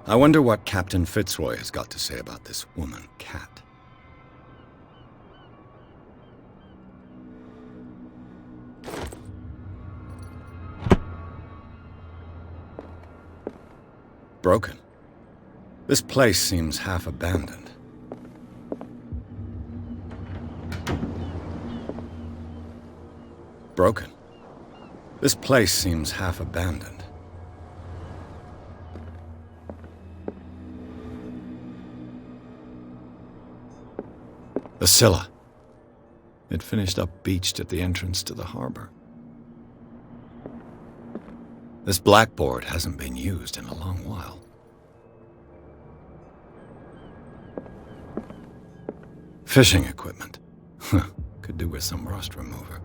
I wonder what Captain Fitzroy has got to say about this woman, Cat. Broken. This place seems half abandoned. Broken. This place seems half abandoned. The Scylla. It finished up beached at the entrance to the harbor. This blackboard hasn't been used in a long while. Fishing equipment. Could do with some rust remover.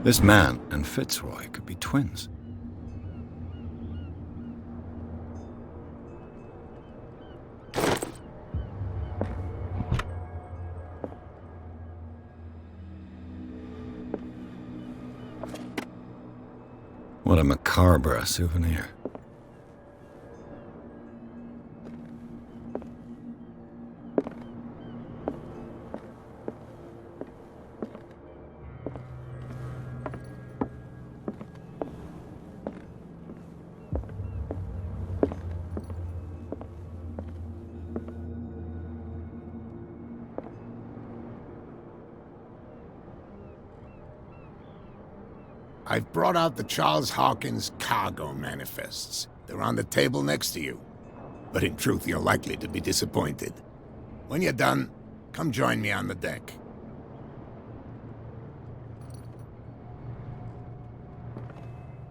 This man and Fitzroy could be twins. What a macabre souvenir. I've brought out the Charles Hawkins cargo manifests. They're on the table next to you. But in truth, you're likely to be disappointed. When you're done, come join me on the deck.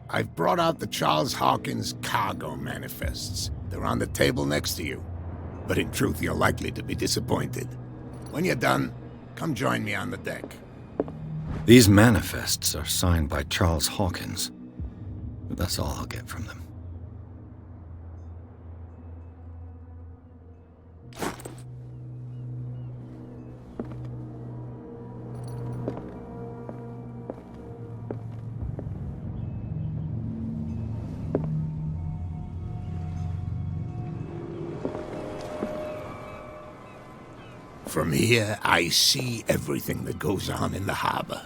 I've brought out the Charles Hawkins cargo manifests. They're on the table next to you. But in truth, you're likely to be disappointed. When you're done, come join me on the deck. These manifests are signed by Charles Hawkins, but that's all I'll get from them. From here, I see everything that goes on in the harbor.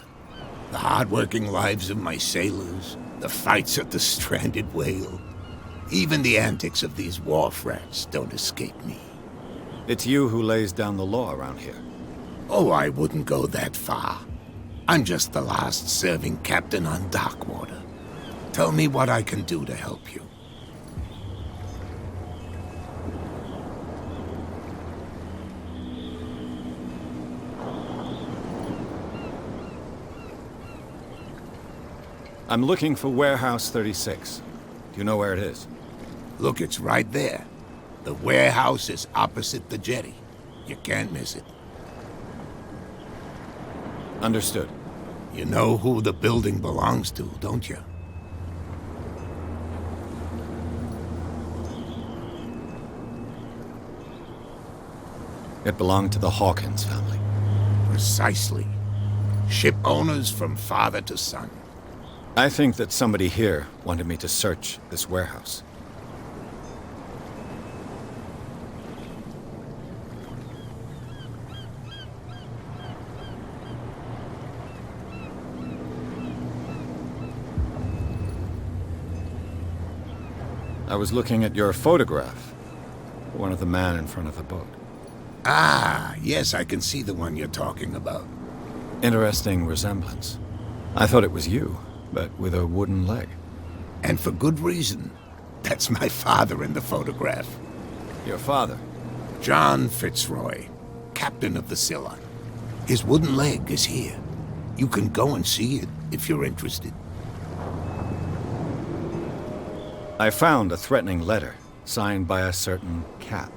The hard-working lives of my sailors, the fights at the stranded whale. Even the antics of these wharf rats don't escape me. It's you who lays down the law around here. Oh, I wouldn't go that far. I'm just the last serving captain on Darkwater. Tell me what I can do to help you. I'm looking for Warehouse 36. Do you know where it is? Look, it's right there. The warehouse is opposite the jetty. You can't miss it. Understood. You know who the building belongs to, don't you? It belonged to the Hawkins family. Precisely. Ship owners from father to son. I think that somebody here wanted me to search this warehouse. I was looking at your photograph. One of the man in front of the boat. Ah, yes, I can see the one you're talking about. Interesting resemblance. I thought it was you, but with a wooden leg. And for good reason. That's my father in the photograph. Your father? John Fitzroy, captain of the Scylla. His wooden leg is here. You can go and see it if you're interested. I found a threatening letter, signed by a certain cat.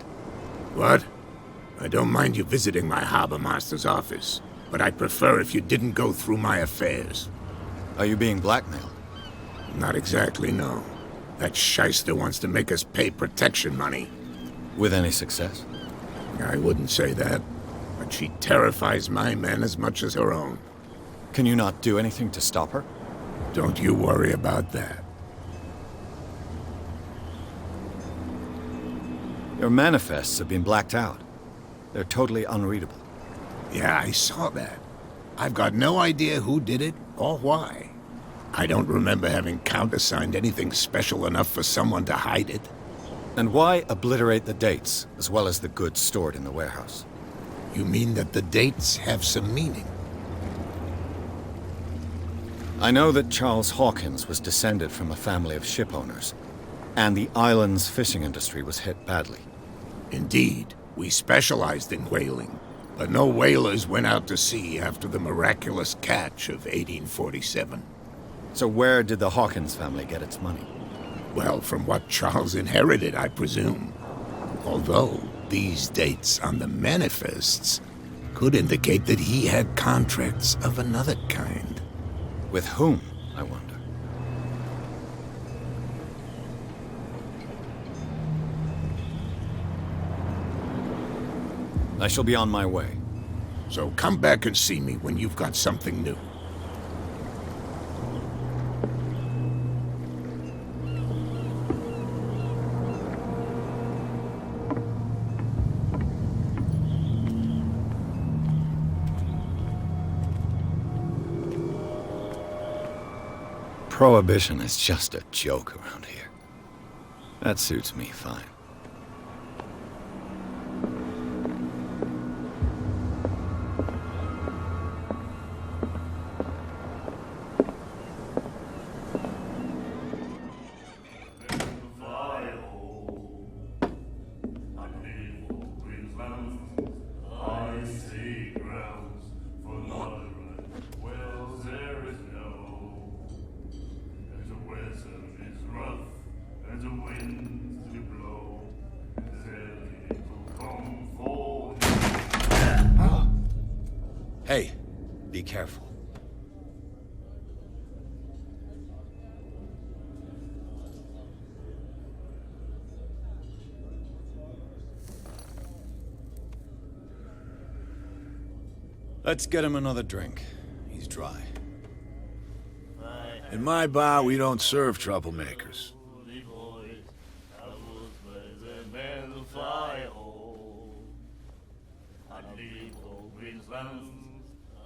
What? I don't mind you visiting my harbor master's office, but I'd prefer if you didn't go through my affairs. Are you being blackmailed? Not exactly, no. That shyster wants to make us pay protection money. With any success? I wouldn't say that, but she terrifies my men as much as her own. Can you not do anything to stop her? Don't you worry about that. Your manifests have been blacked out. They're totally unreadable. Yeah, I saw that. I've got no idea who did it or why. I don't remember having countersigned anything special enough for someone to hide it. And why obliterate the dates, as well as the goods stored in the warehouse? You mean that the dates have some meaning? I know that Charles Hawkins was descended from a family of ship owners, and the island's fishing industry was hit badly. Indeed, we specialized in whaling, but no whalers went out to sea after the miraculous catch of 1847. So where did the Hawkins family get its money? Well, from what Charles inherited, I presume. Although, these dates on the manifests could indicate that he had contracts of another kind. With whom, I wonder? I shall be on my way. So come back and see me when you've got something new. Prohibition is just a joke around here. That suits me fine. Hey, be careful. Let's get him another drink. He's dry. In my bar, we don't serve troublemakers.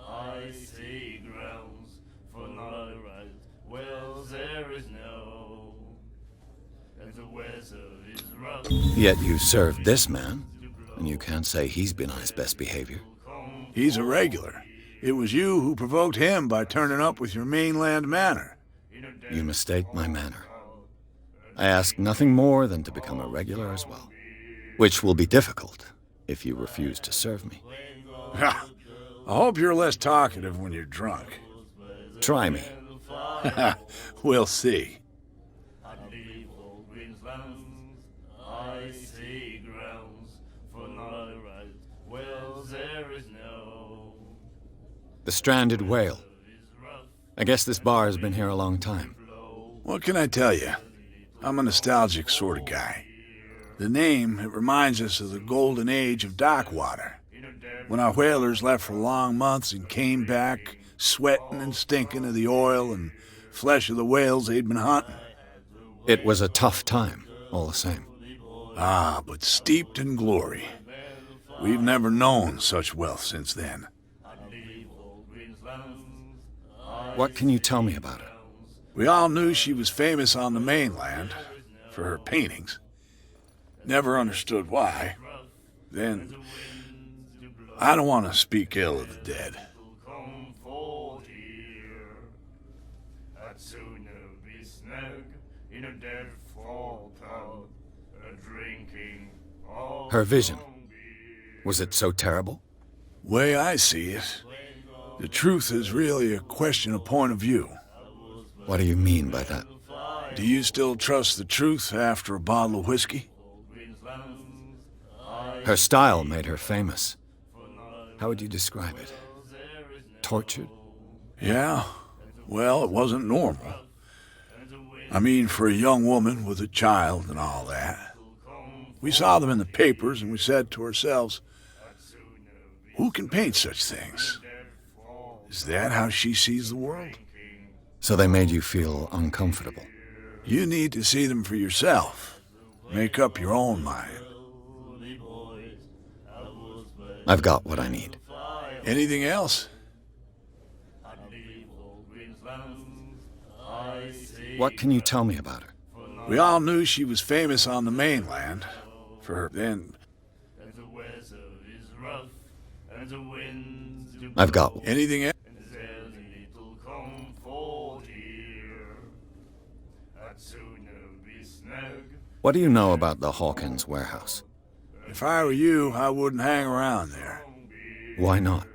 I see grounds for not right. Well, there is no, and the weather is rough. Yet you served this man, and you can't say he's been on his best behavior. He's a regular. It was you who provoked him by turning up with your mainland manner. You mistake my manner. I ask nothing more than to become a regular as well, which will be difficult if you refuse to serve me. I hope you're less talkative when you're drunk. Try me. We'll see. I see grounds for not right. Well, there is no. The stranded whale. I guess this bar has been here a long time. What can I tell you? I'm a nostalgic sort of guy. The name, it reminds us of the golden age of dock water. When our whalers left for long months and came back, sweating and stinking of the oil and flesh of the whales they'd been hunting. It was a tough time, all the same. Ah, but steeped in glory. We've never known such wealth since then. What can you tell me about her? We all knew she was famous on the mainland for her paintings. Never understood why. Then, I don't want to speak ill of the dead. Her vision. Was it so terrible? Way I see it, the truth is really a question of point of view. What do you mean by that? Do you still trust the truth after a bottle of whiskey? Her style made her famous. How would you describe it? Tortured? Yeah, well, it wasn't normal. I mean, for a young woman with a child and all that. We saw them in the papers and we said to ourselves, who can paint such things? Is that how she sees the world? So they made you feel uncomfortable. You need to see them for yourself. Make up your own mind. I've got what I need. Anything else? What can you tell me about her? We all knew she was famous on the mainland for her then. I've got... Anything else? What do you know about the Hawkins warehouse? If I were you, I wouldn't hang around there. Why not?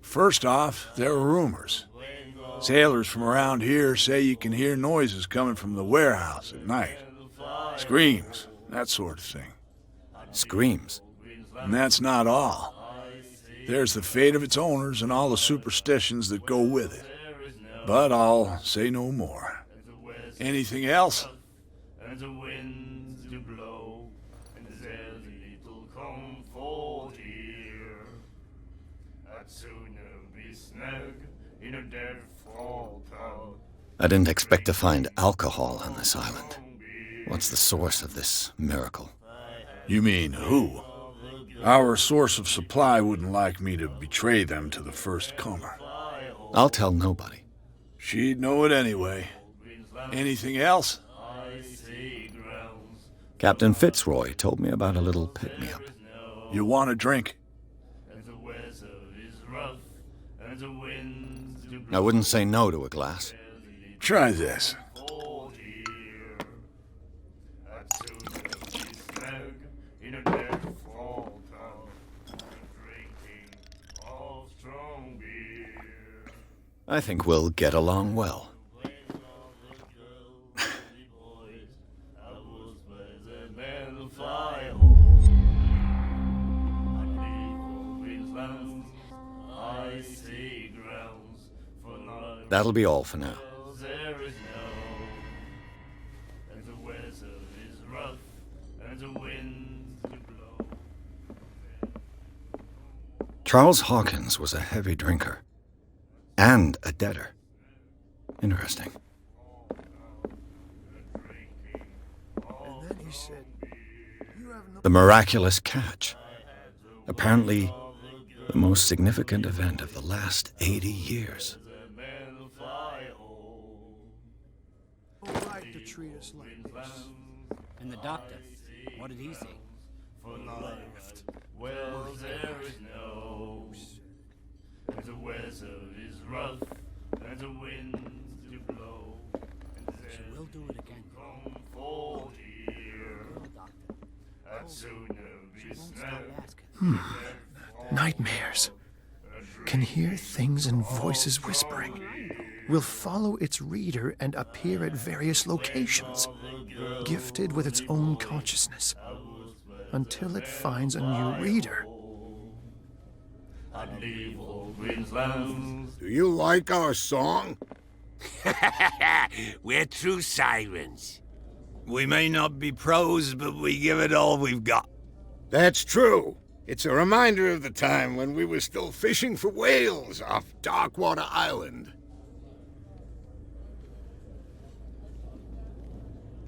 First off, there are rumors. Sailors from around here say you can hear noises coming from the warehouse at night. Screams, that sort of thing. Screams? And that's not all. There's the fate of its owners and all the superstitions that go with it. But I'll say no more. Anything else? I didn't expect to find alcohol on this island. What's the source of this miracle? You mean who? Our source of supply wouldn't like me to betray them to the first comer. I'll tell nobody. She'd know it anyway. Anything else? Captain Fitzroy told me about a little pick-me-up. You want a drink? I wouldn't say no to a glass. Try this. I think we'll get along well. That'll be all for now. Charles Hawkins was a heavy drinker. And a debtor. Interesting. And then he said, "You have no..." The miraculous catch. Apparently, the most significant event of the last 80 years. right to treat us like this. And the doctor, what did he say? Left. Well, there is no. And the weather is rough, and the winds do blow. And She will do it again. come fall here. The doctor. I'd sooner be Won't stop snapped. asking. Nightmares. Can hear things and voices whispering. Will follow its reader and appear at various locations, gifted with its own consciousness, until it finds a new reader. I'd leave all Queensland. Do you like our song? We're true sirens. We may not be pros, but we give it all we've got. That's true. It's a reminder of the time when we were still fishing for whales off Darkwater Island.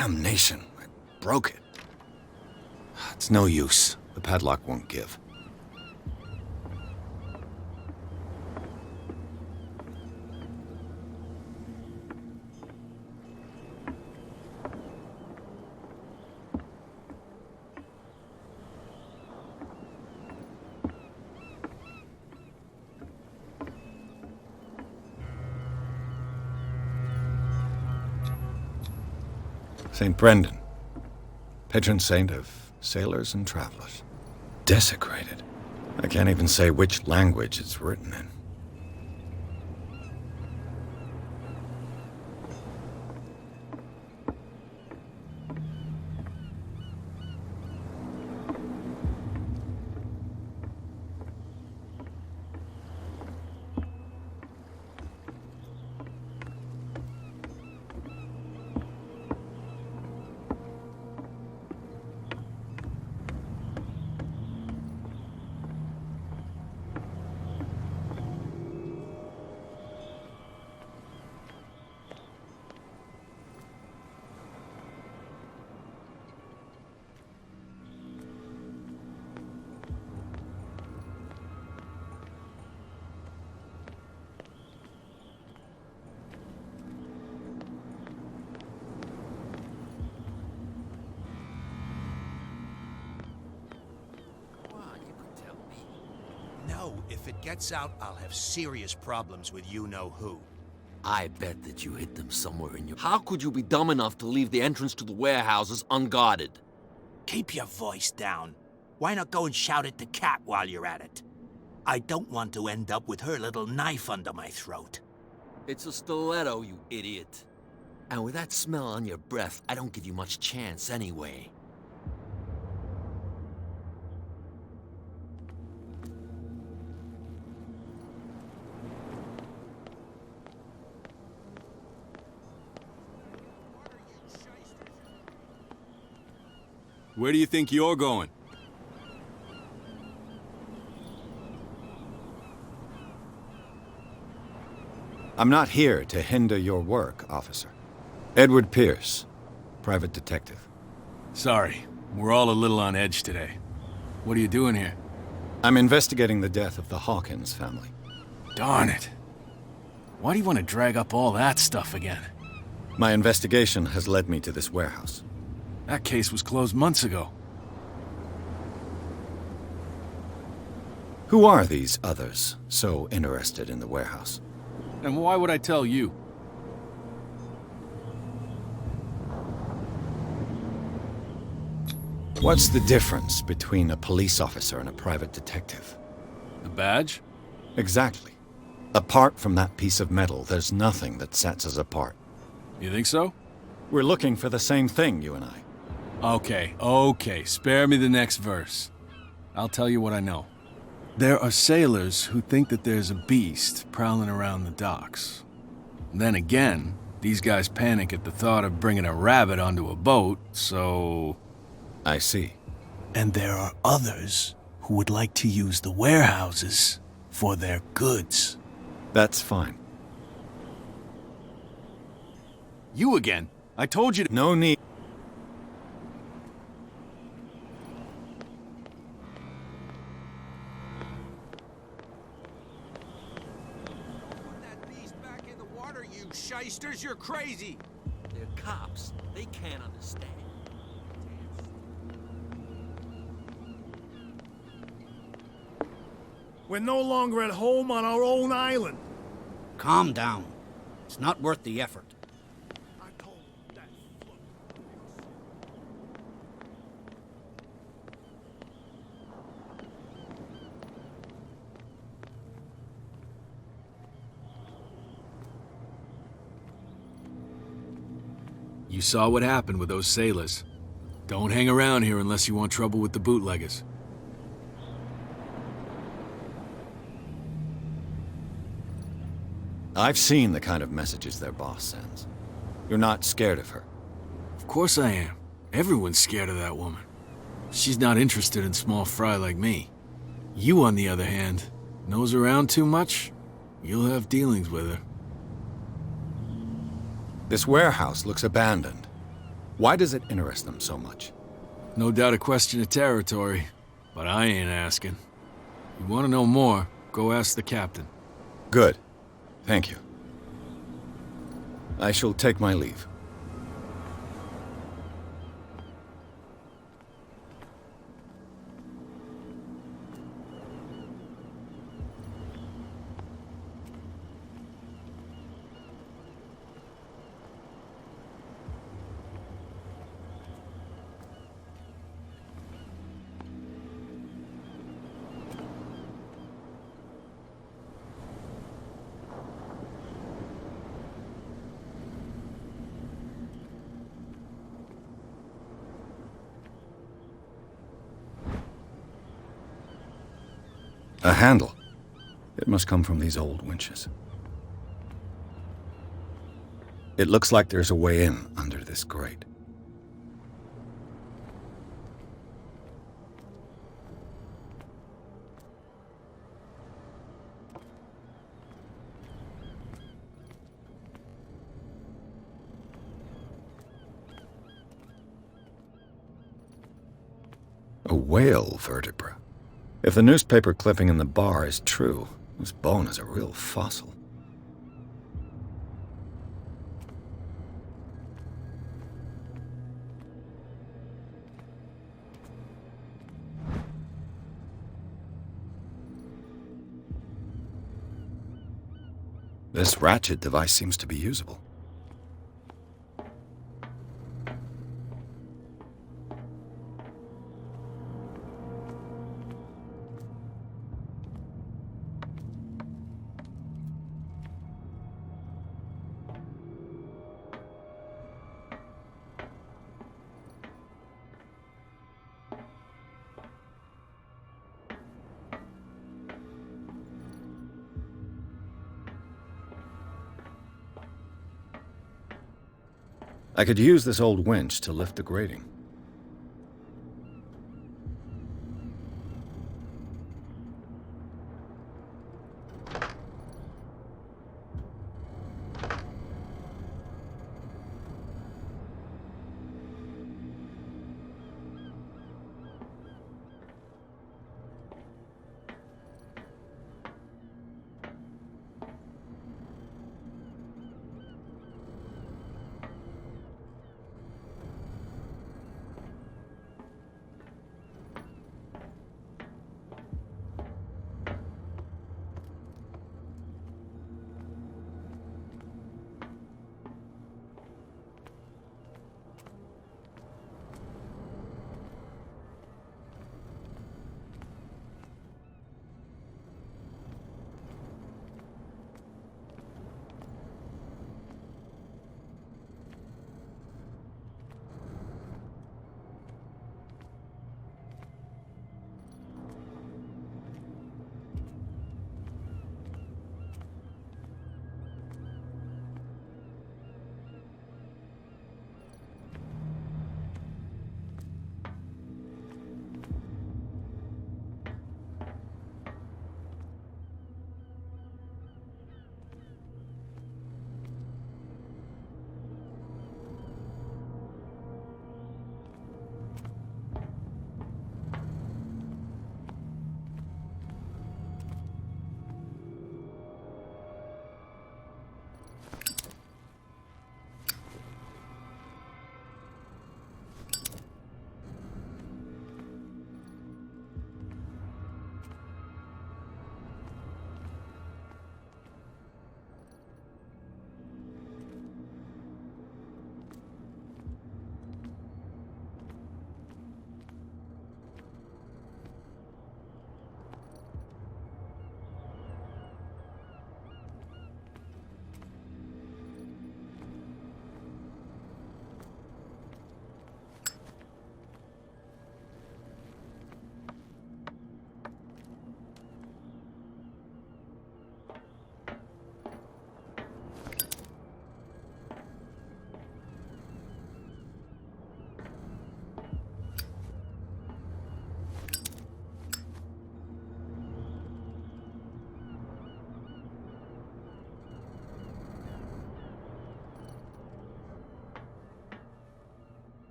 Damnation, I broke it. It's no use. The padlock won't give. St. Brendan, patron saint of sailors and travelers. Desecrated. I can't even say which language it's written in. No, if it gets out, I'll have serious problems with you-know-who. I bet that you hid them somewhere in your... How could you be dumb enough to leave the entrance to the warehouses unguarded? Keep your voice down. Why not go and shout at the cat while you're at it? I don't want to end up with her little knife under my throat. It's a stiletto, you idiot. And with that smell on your breath, I don't give you much chance anyway. Where do you think you're going? I'm not here to hinder your work, officer. Edward Pierce, private detective. Sorry, we're all a little on edge today. What are you doing here? I'm investigating the death of the Hawkins family. Darn it. Why do you want to drag up all that stuff again? My investigation has led me to this warehouse. That case was closed months ago. Who are these others so interested in the warehouse? And why would I tell you? What's the difference between a police officer and a private detective? The badge? Exactly. Apart from that piece of metal, there's nothing that sets us apart. You think so? We're looking for the same thing, you and I. Okay, spare me the next verse. I'll tell you what I know. There are sailors who think that there's a beast prowling around the docks. Then again, these guys panic at the thought of bringing a rabbit onto a boat, so... I see. And there are others who would like to use the warehouses for their goods. That's fine. You again. I told you to... No need. Shysters, you're crazy! They're cops. They can't understand. We're no longer at home on our own island. Calm down. It's not worth the effort. I told that float. You saw what happened with those sailors. Don't hang around here unless you want trouble with the bootleggers. I've seen the kind of messages their boss sends. You're not scared of her. Of course I am. Everyone's scared of that woman. She's not interested in small fry like me. You, on the other hand, nose around too much, you'll have dealings with her. This warehouse looks abandoned. Why does it interest them so much? No doubt a question of territory, but I ain't asking. You want to know more, go ask the captain. Good. Thank you. I shall take my leave. A handle. It must come from these old winches. It looks like there's a way in under this grate. A whale vertebra. If the newspaper clipping in the bar is true, this bone is a real fossil. This ratchet device seems to be usable. I could use this old winch to lift the grating.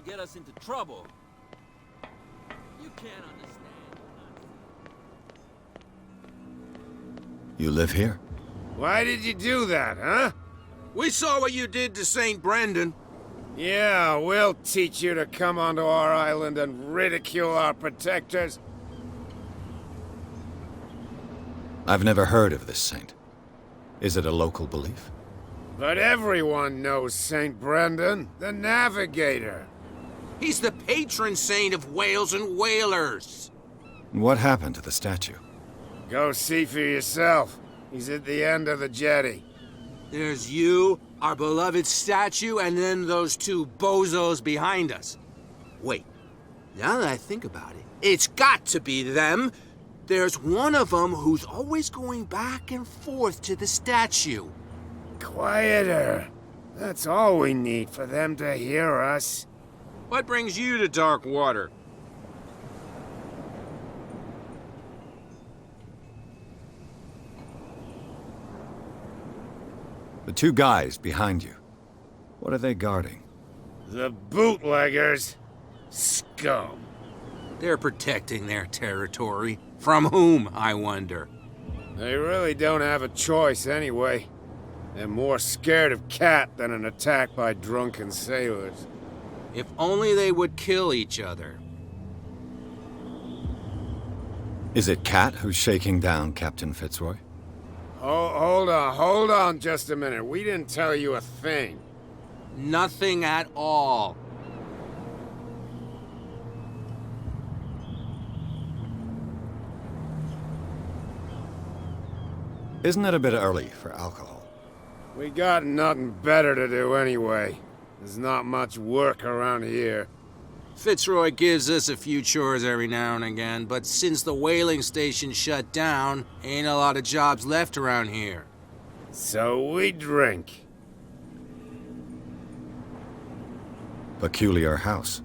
get us into trouble. You can't understand. You live here? Why did you do that, huh? We saw what you did to St. Brendan. Yeah, we'll teach you to come onto our island and ridicule our protectors. I've never heard of this saint. Is it a local belief? But everyone knows St. Brendan, the Navigator. He's the patron saint of whales and whalers. What happened to the statue? Go see for yourself. He's at the end of the jetty. There's you, our beloved statue, and then those two bozos behind us. Wait, now that I think about it, it's got to be them. There's one of them who's always going back and forth to the statue. Quieter. That's all we need for them to hear us. What brings you to dark water? The two guys behind you. What are they guarding? The bootleggers. Scum. They're protecting their territory. From whom, I wonder? They really don't have a choice anyway. They're more scared of Cat than an attack by drunken sailors. If only they would kill each other. Is it Cat who's shaking down Captain Fitzroy? Hold on just a minute. We didn't tell you a thing. Nothing at all. Isn't it a bit early for alcohol? We got nothing better to do anyway. There's not much work around here. Fitzroy gives us a few chores every now and again, but since the whaling station shut down, ain't a lot of jobs left around here. So we drink. Peculiar house.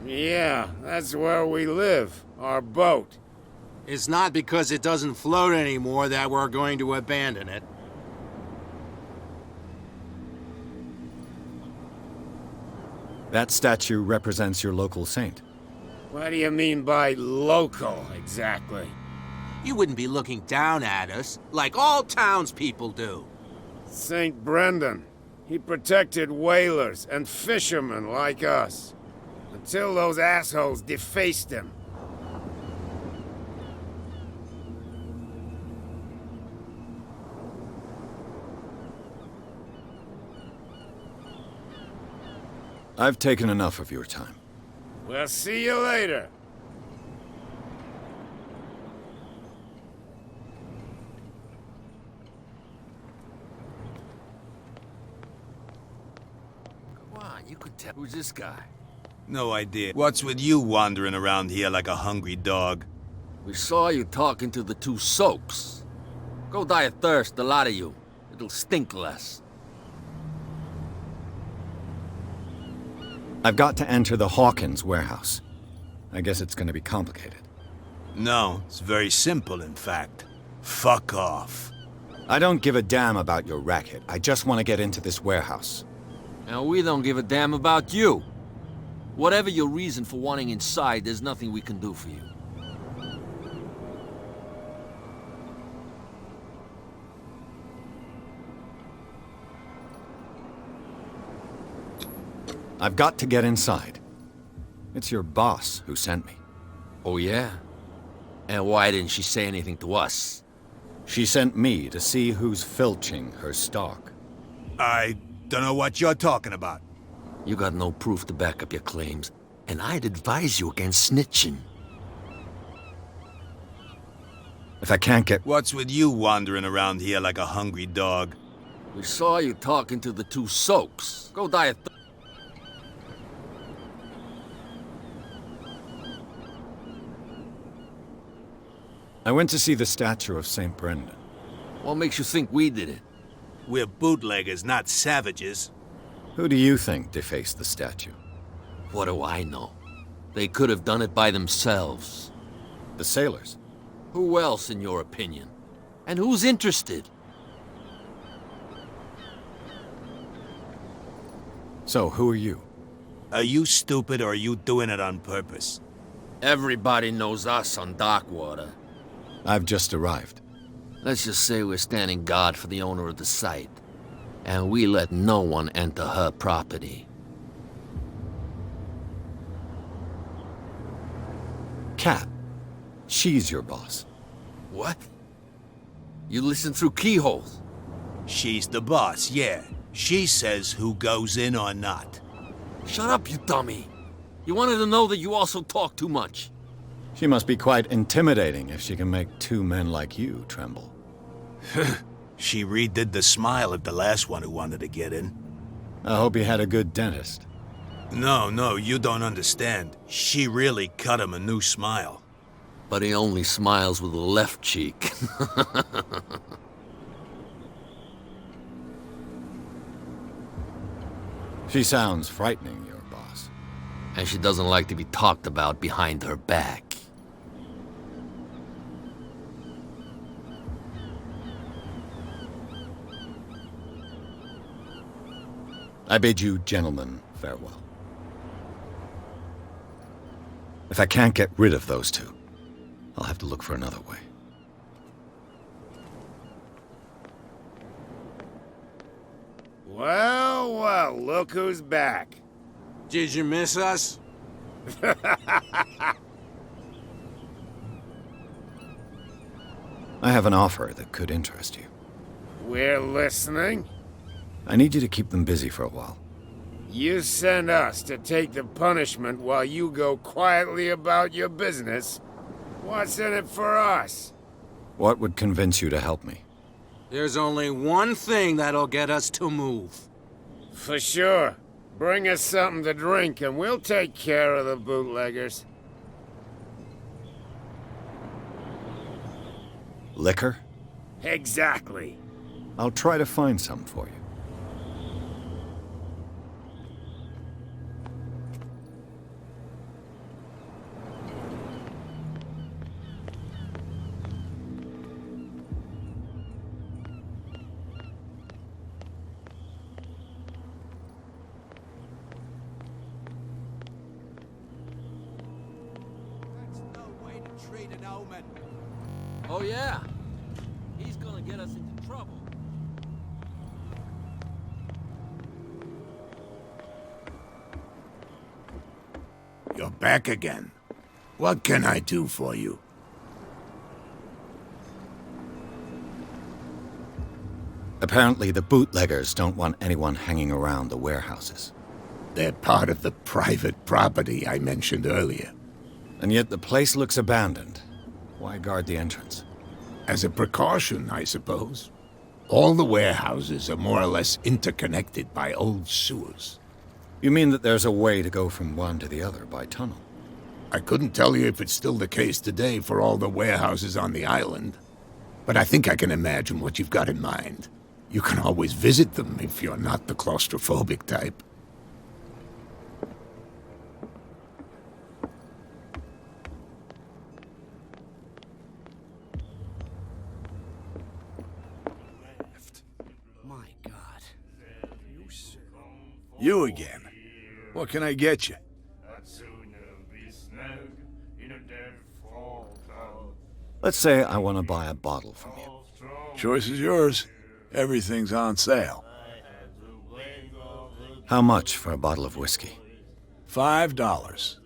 Yeah, that's where we live. Our boat. It's not because it doesn't float anymore that we're going to abandon it. That statue represents your local saint. What do you mean by local, exactly? You wouldn't be looking down at us, like all townspeople do. St. Brendan. He protected whalers and fishermen like us. Until those assholes defaced him. I've taken enough of your time. We'll see you later. Come on, you could tell. Who's this guy? No idea. What's with you wandering around here like a hungry dog? We saw you talking to the two soaks. Go die of thirst, the lot of you. It'll stink less. I've got to enter the Hawkins warehouse. I guess it's gonna be complicated. No, it's very simple, in fact. Fuck off. I don't give a damn about your racket. I just want to get into this warehouse. And we don't give a damn about you. Whatever your reason for wanting inside, there's nothing we can do for you. I've got to get inside. It's your boss who sent me. Oh, yeah? And why didn't she say anything to us? She sent me to see who's filching her stock. I don't know what you're talking about. You got no proof to back up your claims, and I'd advise you against snitching. If I can't get... What's with you wandering around here like a hungry dog? We saw you talking to the two soaks. Go die of I went to see the statue of St. Brendan. What makes you think we did it? We're bootleggers, not savages. Who do you think defaced the statue? What do I know? They could have done it by themselves. The sailors? Who else, in your opinion? And who's interested? So, who are you? Are you stupid or are you doing it on purpose? Everybody knows us on Darkwater. I've just arrived. Let's just say we're standing guard for the owner of the site. And we let no one enter her property. Cat. She's your boss. What? You listen through keyholes? She's the boss, yeah. She says who goes in or not. Shut up, you dummy. You wanted to know that you also talk too much. She must be quite intimidating if she can make two men like you tremble. She redid the smile at the last one who wanted to get in. I hope he had a good dentist. No, you don't understand. She really cut him a new smile. But he only smiles with the left cheek. She sounds frightening, your boss. And she doesn't like to be talked about behind her back. I bid you, gentlemen, farewell. If I can't get rid of those two, I'll have to look for another way. Well, look who's back. Did you miss us? I have an offer that could interest you. We're listening. I need you to keep them busy for a while. You send us to take the punishment while you go quietly about your business. What's in it for us? What would convince you to help me? There's only one thing that'll get us to move. For sure. Bring us something to drink and we'll take care of the bootleggers. Liquor? Exactly. I'll try to find some for you. Oh yeah? He's gonna get us into trouble. You're back again. What can I do for you? Apparently the bootleggers don't want anyone hanging around the warehouses. They're part of the private property I mentioned earlier. And yet the place looks abandoned. Why guard the entrance? As a precaution, I suppose. All the warehouses are more or less interconnected by old sewers. You mean that there's a way to go from one to the other by tunnel? I couldn't tell you if it's still the case today for all the warehouses on the island. But I think I can imagine what you've got in mind. You can always visit them if you're not the claustrophobic type. My God. You again. What can I get you? Let's say I want to buy a bottle from you. Choice is yours. Everything's on sale. How much for a bottle of whiskey? $5.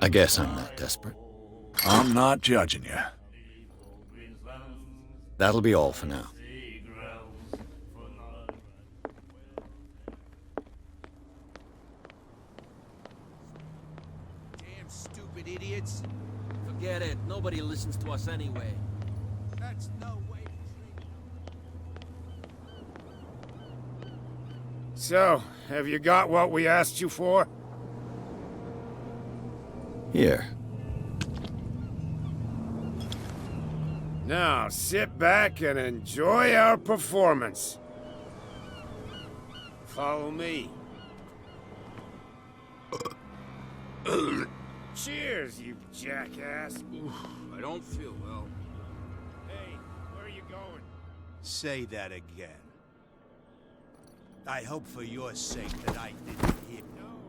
I guess I'm not desperate. I'm not judging you. That'll be all for now. Damn stupid idiots. Forget it. Nobody listens to us anyway. That's no way to treat. So, have you got what we asked you for? Here. Now, sit back and enjoy our performance. Follow me. Cheers, you jackass. I don't feel well. Hey, where are you going? Say that again. I hope for your sake that I didn't hear. No,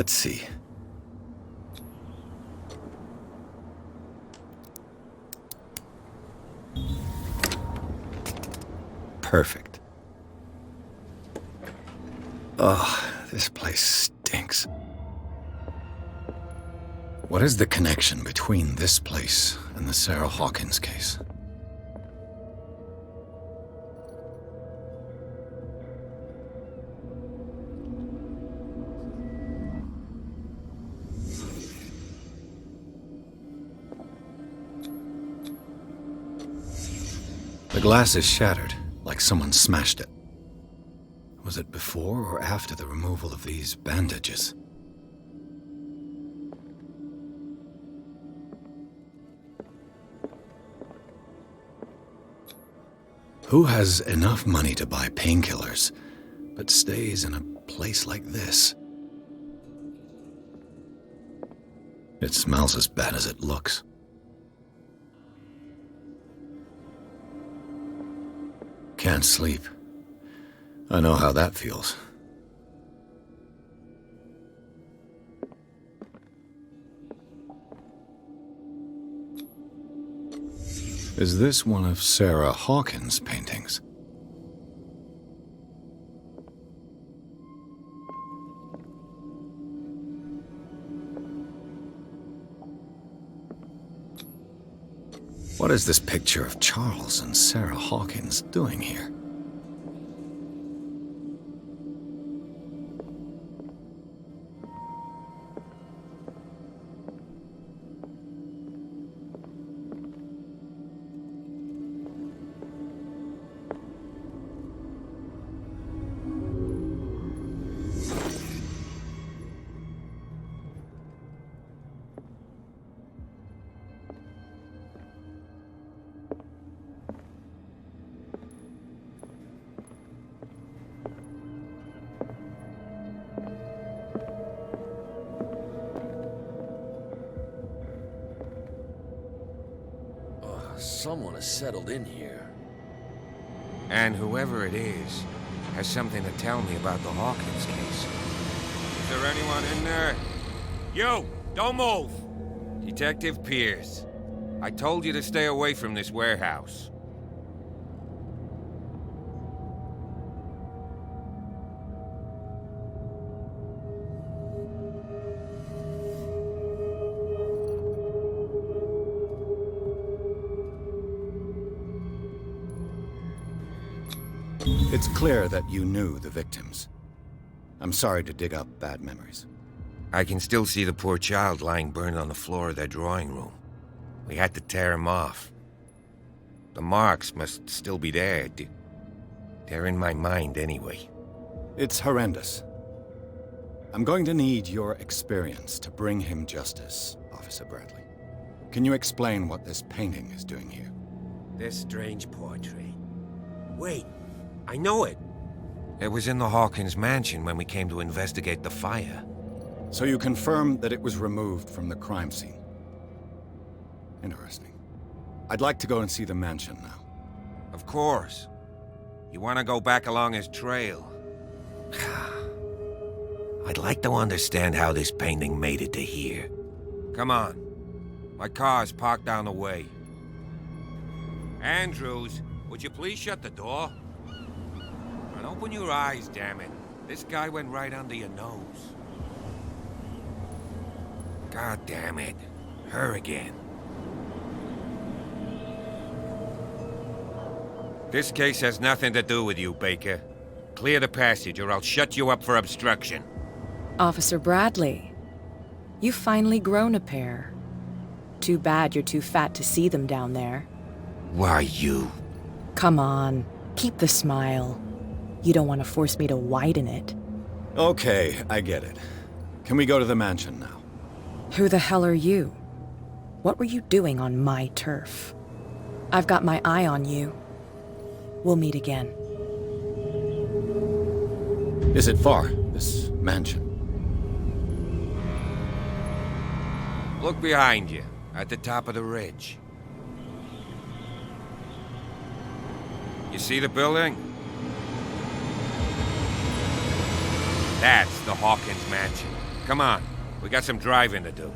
Let's see. Perfect. Oh, this place stinks. What is the connection between this place and the Sarah Hawkins case? The glass is shattered, like someone smashed it. Was it before or after the removal of these bandages? Who has enough money to buy painkillers, but stays in a place like this? It smells as bad as it looks. Can't sleep. I know how that feels. Is this one of Sarah Hawkins' paintings? What is this picture of Charles and Sarah Hawkins doing here? Someone has settled in here. And whoever it is has something to tell me about the Hawkins case. Is there anyone in there? You! Don't move! Detective Pierce. I told you to stay away from this warehouse. It's clear that you knew the victims. I'm sorry to dig up bad memories. I can still see the poor child lying burned on the floor of their drawing room. We had to tear him off. The marks must still be there. They're in my mind anyway. It's horrendous. I'm going to need your experience to bring him justice, Officer Bradley. Can you explain what this painting is doing here? This strange portrait. Wait, I know it. It was in the Hawkins mansion when we came to investigate the fire. So you confirm that it was removed from the crime scene? Interesting. I'd like to go and see the mansion now. Of course. You want to go back along his trail? I'd like to understand how this painting made it to here. Come on. My car's parked down the way. Andrews, would you please shut the door? And open your eyes, damn it. This guy went right under your nose. God damn it. Her again. This case has nothing to do with you, Baker. Clear the passage or I'll shut you up for obstruction. Officer Bradley, you've finally grown a pair. Too bad you're too fat to see them down there. Why, you? Come on, keep the smile. You don't want to force me to widen it. Okay, I get it. Can we go to the mansion now? Who the hell are you? What were you doing on my turf? I've got my eye on you. We'll meet again. Is it far, this mansion? Look behind you, at the top of the ridge. You see the building? That's the Hawkins mansion. Come on, we got some driving to do.